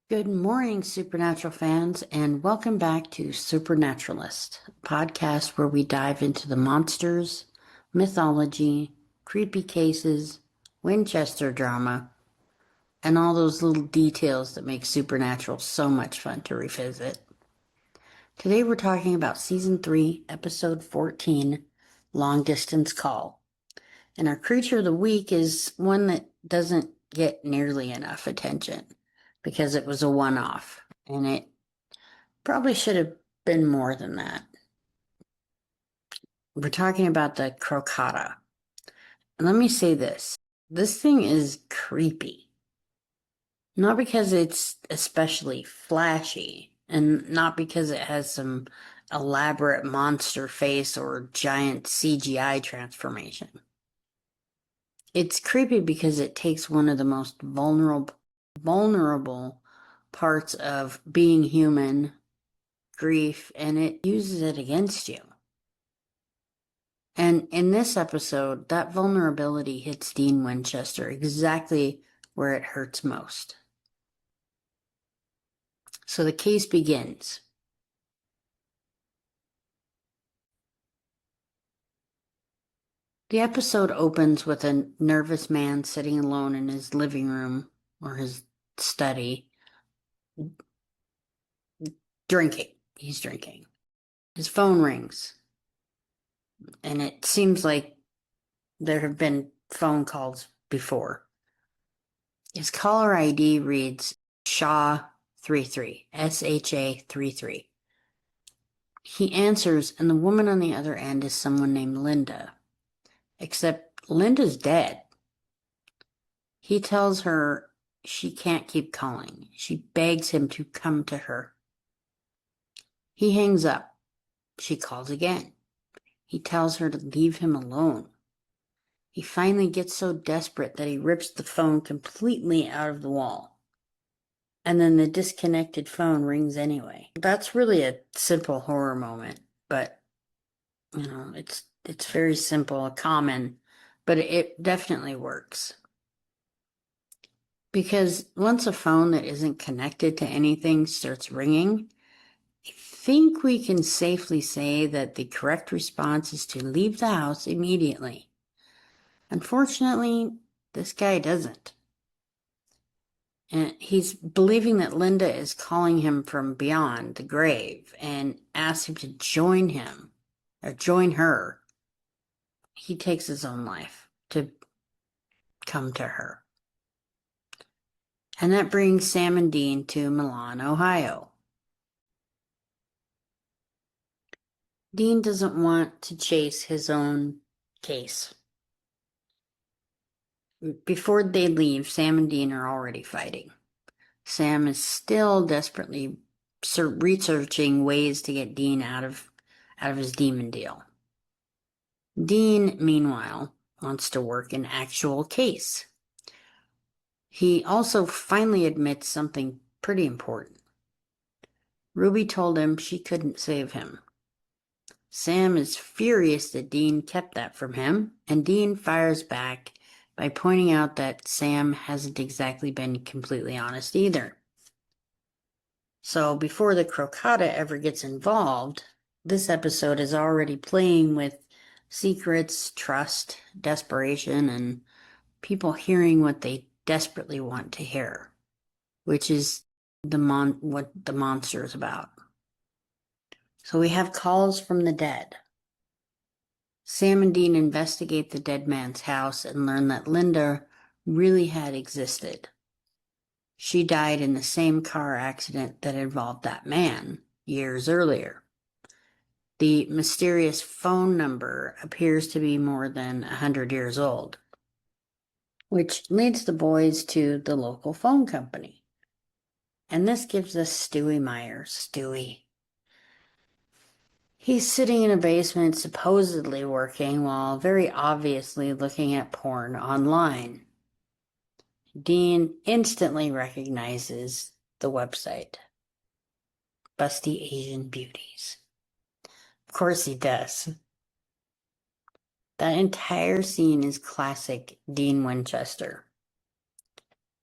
Good morning, Supernatural fans, and welcome back to Supernaturalist, a podcast where we dive into the monsters, mythology, creepy cases, Winchester drama, and all those little details that make Supernatural so much fun to revisit. Today we're talking about Season 3, Episode 14, Long Distance Call. And our creature of the week is one that doesn't get nearly enough attention because it was a one-off, and it probably should have been more than that. We're talking about the crocata. And let me say this thing is creepy. Not because it's especially flashy, and not because it has some elaborate monster face or giant CGI transformation. It's creepy because it takes one of the most vulnerable parts of being human, grief, and it uses it against you. And in this episode, that vulnerability hits Dean Winchester exactly where it hurts most. So the case begins. The episode opens with a nervous man sitting alone in his living room or his study, drinking. He's drinking. His phone rings, and it seems like there have been phone calls before. His caller ID reads Shaw 33, SHA 33. He answers, and the woman on the other end is someone named Linda. Except Linda's dead. He tells her she can't keep calling. She begs him to come to her. He hangs up. She calls again. He tells her to leave him alone. He finally gets so desperate that he rips the phone completely out of the wall. And then the disconnected phone rings anyway. That's really a simple horror moment, but it's very simple, common, but it definitely works. Because once a phone that isn't connected to anything starts ringing, I think we can safely say that the correct response is to leave the house immediately. Unfortunately, this guy doesn't. And he's believing that Linda is calling him from beyond the grave and asks him to join him or join her. He takes his own life to come to her. And that brings Sam and Dean to Milan, Ohio. Dean doesn't want to chase his own case. Before they leave, Sam and Dean are already fighting. Sam is still desperately researching ways to get Dean out of his demon deal. Dean, meanwhile, wants to work an actual case. He also finally admits something pretty important. Ruby told him she couldn't save him. Sam is furious that Dean kept that from him, and Dean fires back by pointing out that Sam hasn't exactly been completely honest either. So before the crocata ever gets involved, this episode is already playing with secrets, trust, desperation, and people hearing what they desperately want to hear, which is what the monster is about. So we have calls from the dead. Sam and Dean investigate the dead man's house and learn that Linda really had existed. She died in the same car accident that involved that man years earlier. The mysterious phone number appears to be more than 100 years old, which leads the boys to the local phone company. And this gives us Stewie Meyer. Stewie. He's sitting in a basement, supposedly working, while very obviously looking at porn online. Dean instantly recognizes the website. Busty Asian Beauties. Of course he does. That entire scene is classic Dean Winchester.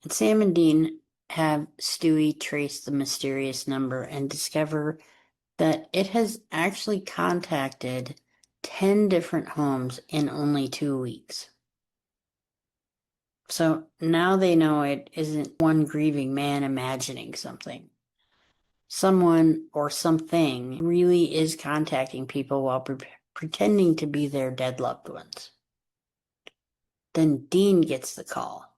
And Sam and Dean have Stewie trace the mysterious number and discover that it has actually contacted 10 different homes in only 2 weeks. So now they know it isn't one grieving man imagining something. Someone or something really is contacting people while pretending to be their dead loved ones. Then Dean gets the call.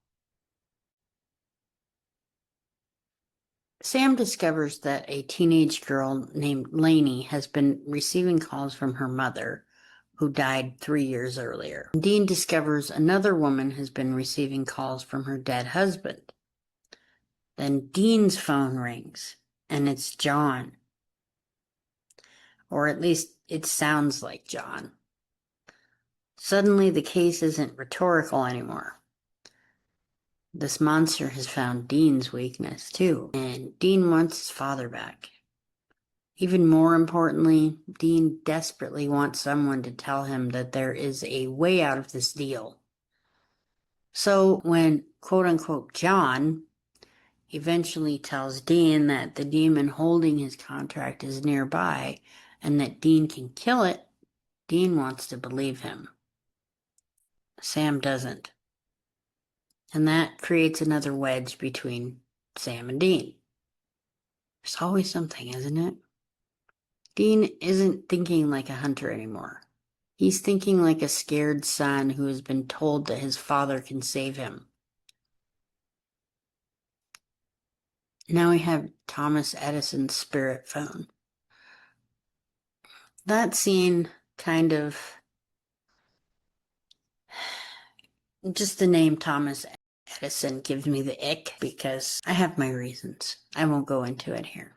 Sam discovers that a teenage girl named Lainey has been receiving calls from her mother, who died 3 years earlier. Dean discovers another woman has been receiving calls from her dead husband. Then Dean's phone rings, and it's John. Or at least it sounds like John. Suddenly the case isn't rhetorical anymore. This monster has found Dean's weakness too, and Dean wants his father back. Even more importantly, Dean desperately wants someone to tell him that there is a way out of this deal. So when quote-unquote John eventually tells Dean that the demon holding his contract is nearby and that Dean can kill it, Dean wants to believe him. Sam doesn't. And that creates another wedge between Sam and Dean. There's always something, isn't it? Dean isn't thinking like a hunter anymore. He's thinking like a scared son who has been told that his father can save him. Now we have Thomas Edison's spirit phone. That scene kind of... Just the name Thomas Edison gives me the ick because I have my reasons. I won't go into it here.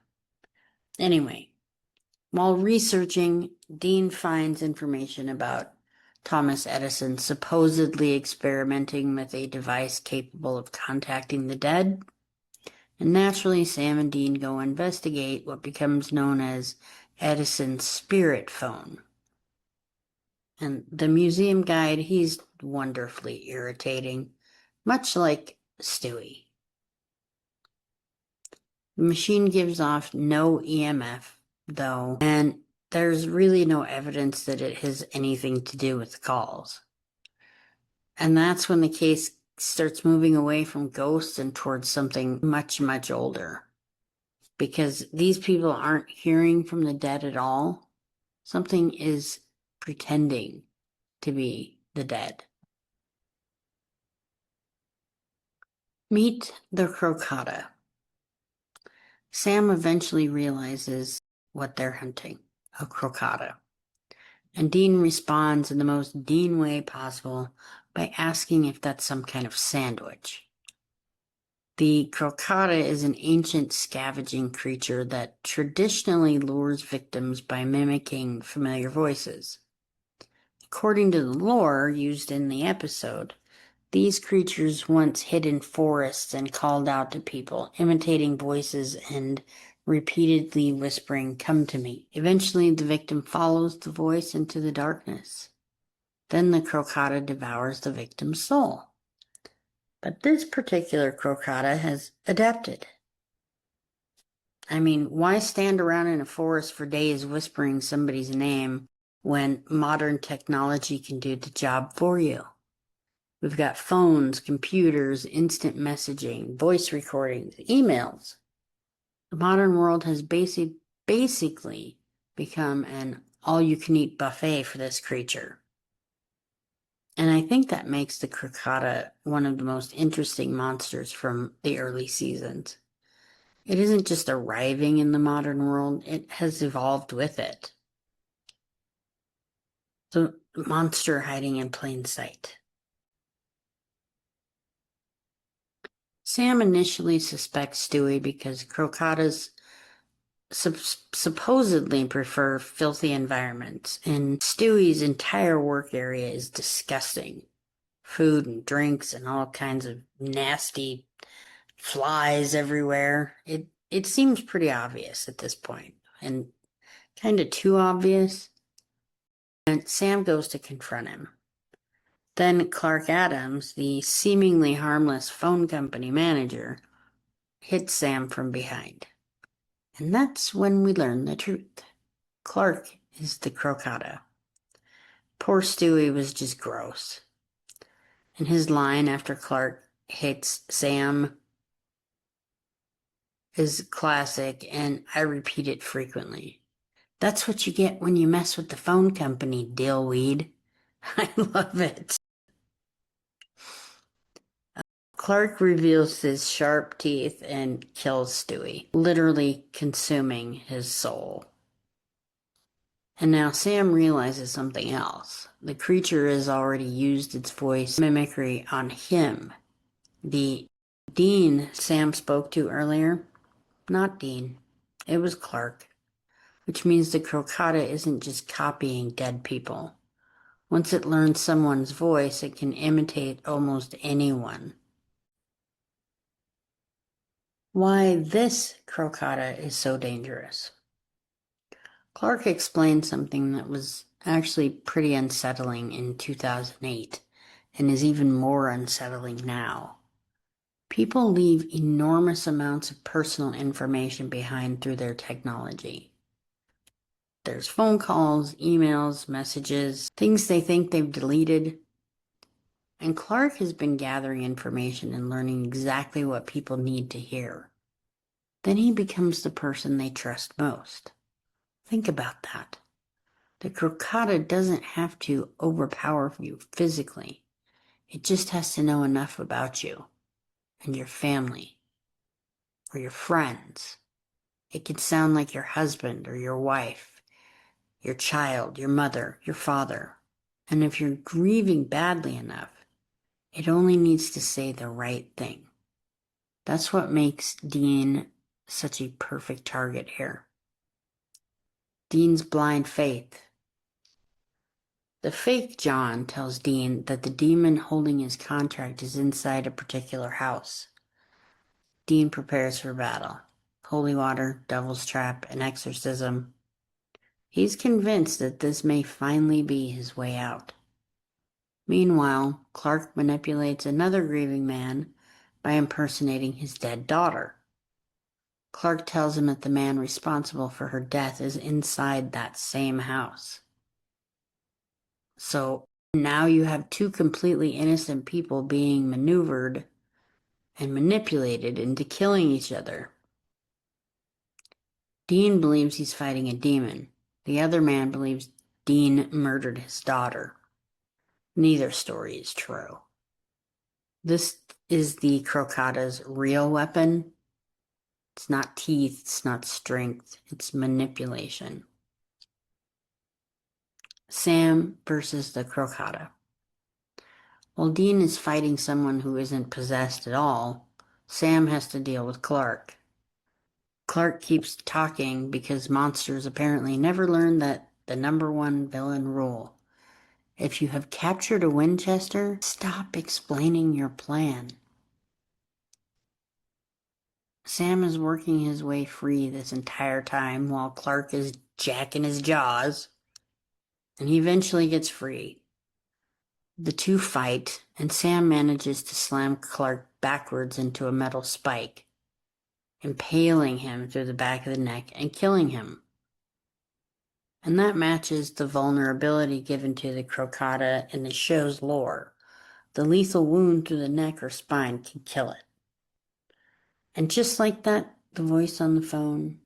Anyway, while researching, Dean finds information about Thomas Edison supposedly experimenting with a device capable of contacting the dead. And naturally, Sam and Dean go investigate what becomes known as Edison's spirit phone. And the museum guide, he's wonderfully irritating, much like Stewie. The machine gives off no EMF, though, and there's really no evidence that it has anything to do with the calls. And that's when the case starts moving away from ghosts and towards something much, much older. Because these people aren't hearing from the dead at all. Something is pretending to be the dead. Meet the crocata. Sam eventually realizes what they're hunting, a crocata. And Dean responds in the most Dean way possible by asking if that's some kind of sandwich. The crocata is an ancient scavenging creature that traditionally lures victims by mimicking familiar voices. According to the lore used in the episode, these creatures once hid in forests and called out to people, imitating voices and repeatedly whispering, "Come to me." Eventually, the victim follows the voice into the darkness. Then the crocata devours the victim's soul. But this particular crocata has adapted. I mean, why stand around in a forest for days whispering somebody's name when modern technology can do the job for you? We've got phones, computers, instant messaging, voice recordings, emails. The modern world has basically become an all-you-can-eat buffet for this creature. And I think that makes the crocata one of the most interesting monsters from the early seasons. It isn't just arriving in the modern world, it has evolved with it. The monster hiding in plain sight. Sam initially suspects Stewie because crocatas supposedly prefer filthy environments, and Stewie's entire work area is disgusting. Food and drinks and all kinds of nasty flies everywhere. It seems pretty obvious at this point, and kind of too obvious. And Sam goes to confront him. Then Clark Adams, the seemingly harmless phone company manager, hits Sam from behind. And that's when we learn the truth. Clark is the crocata. Poor Stewie was just gross. And his line after Clark hits Sam is classic, and I repeat it frequently. That's what you get when you mess with the phone company, dillweed. I love it. Clark reveals his sharp teeth and kills Stewie, literally consuming his soul. And now Sam realizes something else. The creature has already used its voice mimicry on him. The Dean Sam spoke to earlier, not Dean. It was Clark, which means the crocata isn't just copying dead people. Once it learns someone's voice, it can imitate almost anyone. Why this crocata is so dangerous. Clark explained something that was actually pretty unsettling in 2008 and is even more unsettling now. People leave enormous amounts of personal information behind through their technology. There's phone calls, emails, messages, things they think they've deleted. And Clark has been gathering information and learning exactly what people need to hear. Then he becomes the person they trust most. Think about that. The crocata doesn't have to overpower you physically. It just has to know enough about you and your family or your friends. It can sound like your husband or your wife, your child, your mother, your father. And if you're grieving badly enough, it only needs to say the right thing. That's what makes Dean such a perfect target here. Dean's blind faith. The fake John tells Dean that the demon holding his contract is inside a particular house. Dean prepares for battle. Holy water, devil's trap, an exorcism. He's convinced that this may finally be his way out. Meanwhile, Clark manipulates another grieving man by impersonating his dead daughter. Clark tells him that the man responsible for her death is inside that same house. So now you have two completely innocent people being maneuvered and manipulated into killing each other. Dean believes he's fighting a demon. The other man believes Dean murdered his daughter. Neither story is true. This is the crocata's real weapon. It's not teeth, it's not strength, it's manipulation. Sam versus the crocata. While Dean is fighting someone who isn't possessed at all, Sam has to deal with Clark. Clark keeps talking because monsters apparently never learned that the number one villain rule. If you have captured a Winchester, stop explaining your plan. Sam is working his way free this entire time while Clark is jacking his jaws, and he eventually gets free. The two fight, and Sam manages to slam Clark backwards into a metal spike, impaling him through the back of the neck and killing him. And that matches the vulnerability given to the crocata in the show's lore. The lethal wound through the neck or spine can kill it. And just like that, the voice on the phone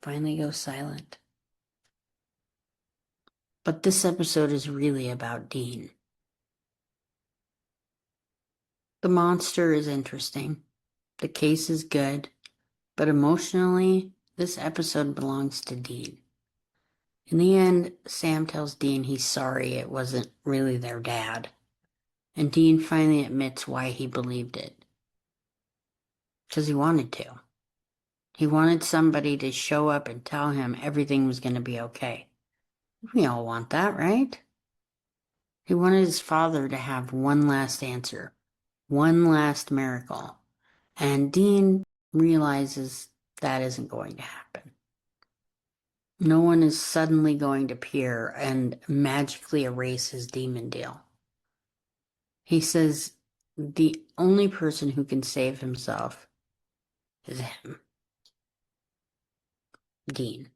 finally goes silent. But this episode is really about Dean. The monster is interesting. The case is good. But emotionally, this episode belongs to Dean. In the end, Sam tells Dean he's sorry it wasn't really their dad. And Dean finally admits why he believed it. Because he wanted to. He wanted somebody to show up and tell him everything was going to be okay. We all want that, right? He wanted his father to have one last answer, one last miracle. And Dean realizes that isn't going to happen. No one is suddenly going to appear and magically erase his demon deal. He says the only person who can save himself is him, Dean.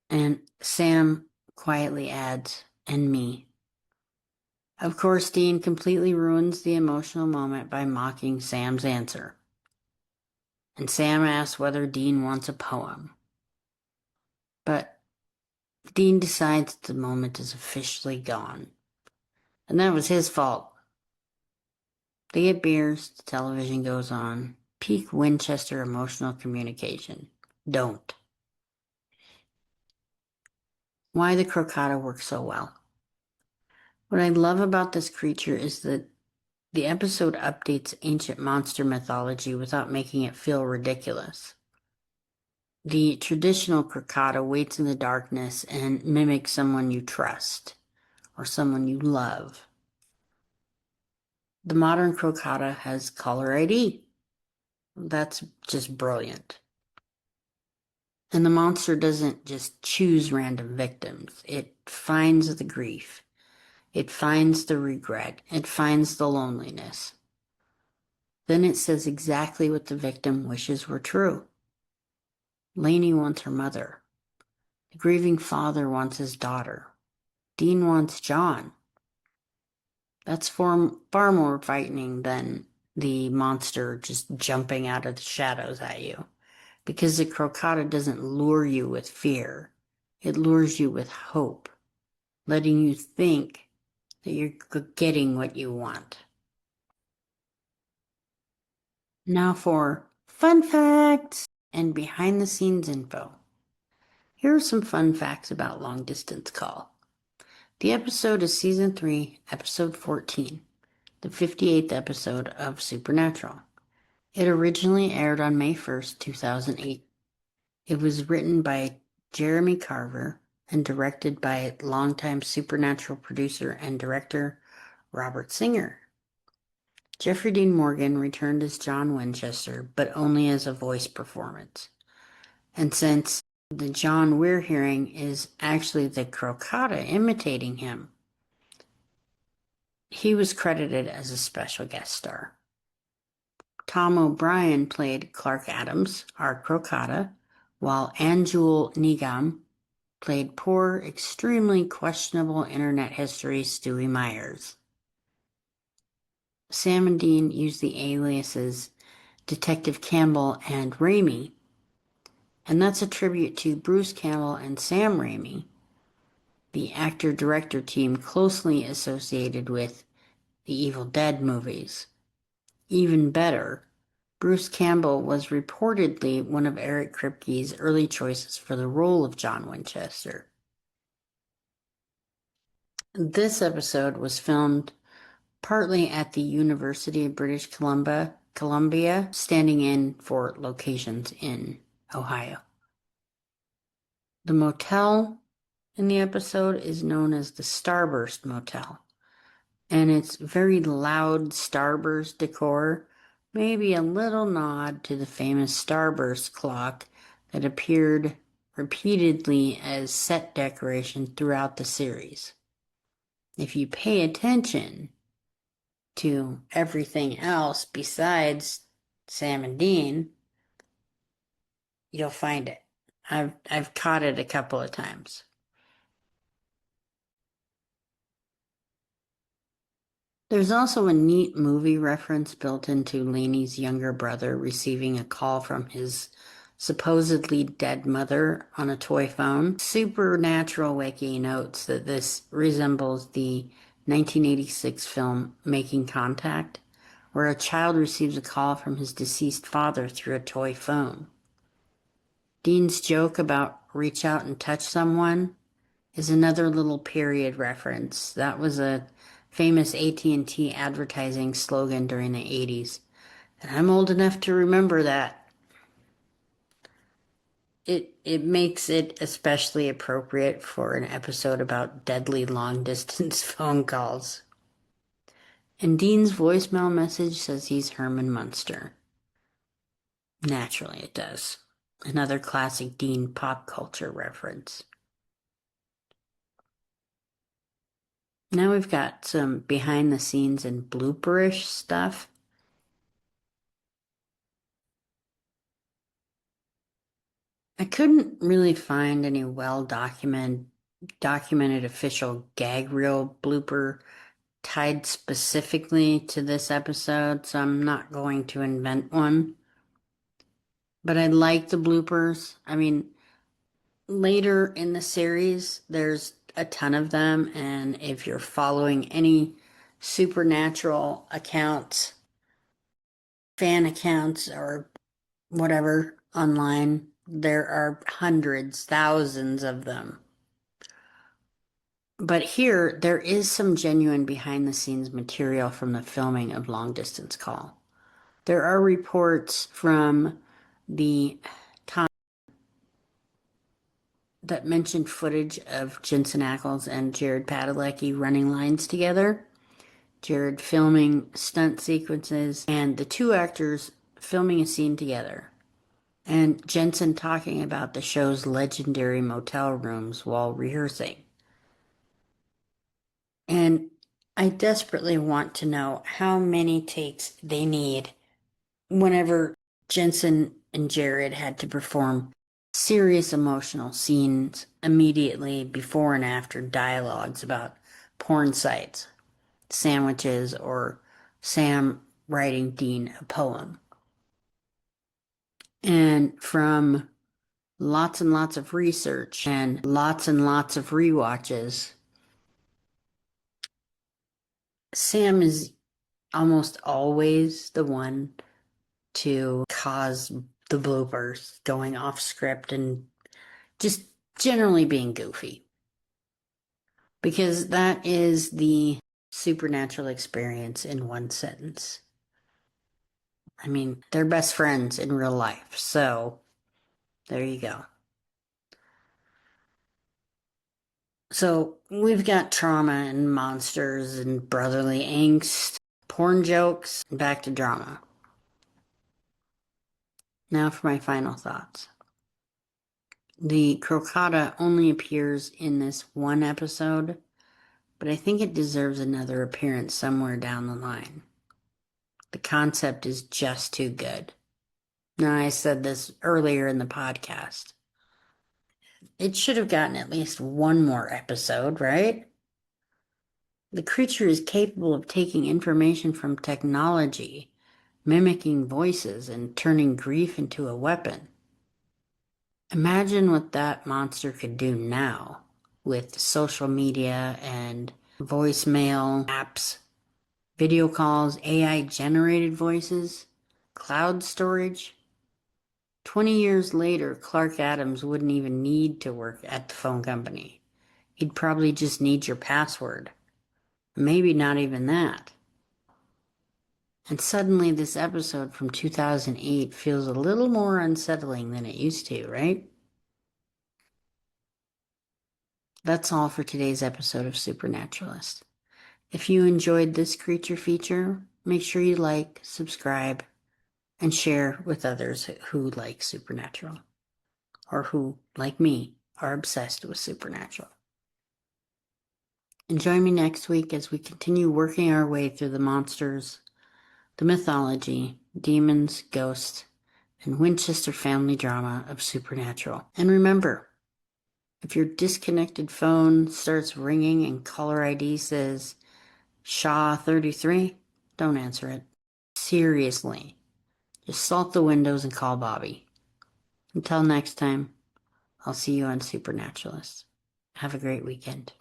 And Sam quietly adds, and me. Of course, Dean completely ruins the emotional moment by mocking Sam's answer. And Sam asks whether Dean wants a poem. But Dean decides the moment is officially gone. And that was his fault. They get beers, the television goes on. Peak Winchester emotional communication. Don't. Why the crocata works so well. What I love about this creature is that the episode updates ancient monster mythology without making it feel ridiculous. The traditional crocata waits in the darkness and mimics someone you trust or someone you love. The modern crocata has caller ID. That's just brilliant. And the monster doesn't just choose random victims. It finds the grief. It finds the regret. It finds the loneliness. Then it says exactly what the victim wishes were true. Lainey wants her mother. The grieving father wants his daughter. Dean wants John. That's far more frightening than the monster just jumping out of the shadows at you. Because the crocata doesn't lure you with fear. It lures you with hope, letting you think that you're getting what you want. Now for fun facts and behind the scenes info. Here are some fun facts about Long Distance Call. The episode is season 3, episode 14, the 58th episode of Supernatural. It originally aired on May 1st, 2008. It was written by Jeremy Carver and directed by longtime Supernatural producer and director Robert Singer. Jeffrey Dean Morgan returned as John Winchester, but only as a voice performance. And since the John we're hearing is actually the crocata imitating him, he was credited as a special guest star. Tom O'Brien played Clark Adams, our crocata, while Anjul Nigam played poor, extremely questionable internet history Stewie Myers. Sam and Dean used the aliases Detective Campbell and Raimi, and that's a tribute to Bruce Campbell and Sam Raimi, the actor-director team closely associated with the Evil Dead movies. Even better, Bruce Campbell was reportedly one of Eric Kripke's early choices for the role of John Winchester. This episode was filmed partly at the University of British Columbia, standing in for locations in Ohio. The motel in the episode is known as the Starburst Motel, and its very loud Starburst decor may be a little nod to the famous Starburst clock that appeared repeatedly as set decoration throughout the series. If you pay attention to everything else besides Sam and Dean, you'll find it. I've caught it a couple of times. There's also a neat movie reference built into Lainey's younger brother receiving a call from his supposedly dead mother on a toy phone. Supernatural Wiki notes that this resembles the 1986 film Making Contact, where a child receives a call from his deceased father through a toy phone. Dean's joke about reach out and touch someone is another little period reference. That was a famous AT&T advertising slogan during the 80s. And I'm old enough to remember that. It makes it especially appropriate for an episode about deadly long-distance phone calls. And Dean's voicemail message says he's Herman Munster. Naturally it does. Another classic Dean pop culture reference. Now we've got some behind the scenes and blooperish stuff. I couldn't really find any documented official gag reel blooper tied specifically to this episode, so I'm not going to invent one. But I like the bloopers. I mean, later in the series, there's a ton of them, and if you're following any supernatural accounts, fan accounts, or whatever online, there are hundreds, thousands of them. But here, there is some genuine behind the scenes material from the filming of Long Distance Call. There are reports from the time that mentioned footage of Jensen Ackles and Jared Padalecki running lines together, Jared filming stunt sequences, and the two actors filming a scene together, and Jensen talking about the show's legendary motel rooms while rehearsing. And I desperately want to know how many takes they need whenever Jensen and Jared had to perform serious emotional scenes immediately before and after dialogues about porn sites, sandwiches, or Sam writing Dean a poem. And from lots and lots of research and lots of rewatches, Sam is almost always the one to cause the bloopers, going off script and just generally being goofy. Because that is the supernatural experience in one sentence. I mean, they're best friends in real life, so there you go. So we've got trauma and monsters and brotherly angst, porn jokes, and back to drama. Now for my final thoughts. The crocata only appears in this one episode, but I think it deserves another appearance somewhere down the line. The concept is just too good. Now, I said this earlier in the podcast. It should have gotten at least one more episode, right? The creature is capable of taking information from technology, mimicking voices, and turning grief into a weapon. Imagine what that monster could do now with social media and voicemail apps, video calls, AI generated voices, cloud storage. 20 years later, Clark Adams wouldn't even need to work at the phone company. He'd probably just need your password. Maybe not even that. And suddenly this episode from 2008 feels a little more unsettling than it used to, right? That's all for today's episode of Supernaturalist. If you enjoyed this creature feature, make sure you like, subscribe, and share with others who like Supernatural, or who, like me, are obsessed with Supernatural. And join me next week as we continue working our way through the monsters, the mythology, demons, ghosts, and Winchester family drama of Supernatural. And remember, if your disconnected phone starts ringing and caller ID says Shaw 33, don't answer it. Seriously, just salt the windows and call Bobby. Until next time, I'll see you on Supernaturalist. Have a great weekend.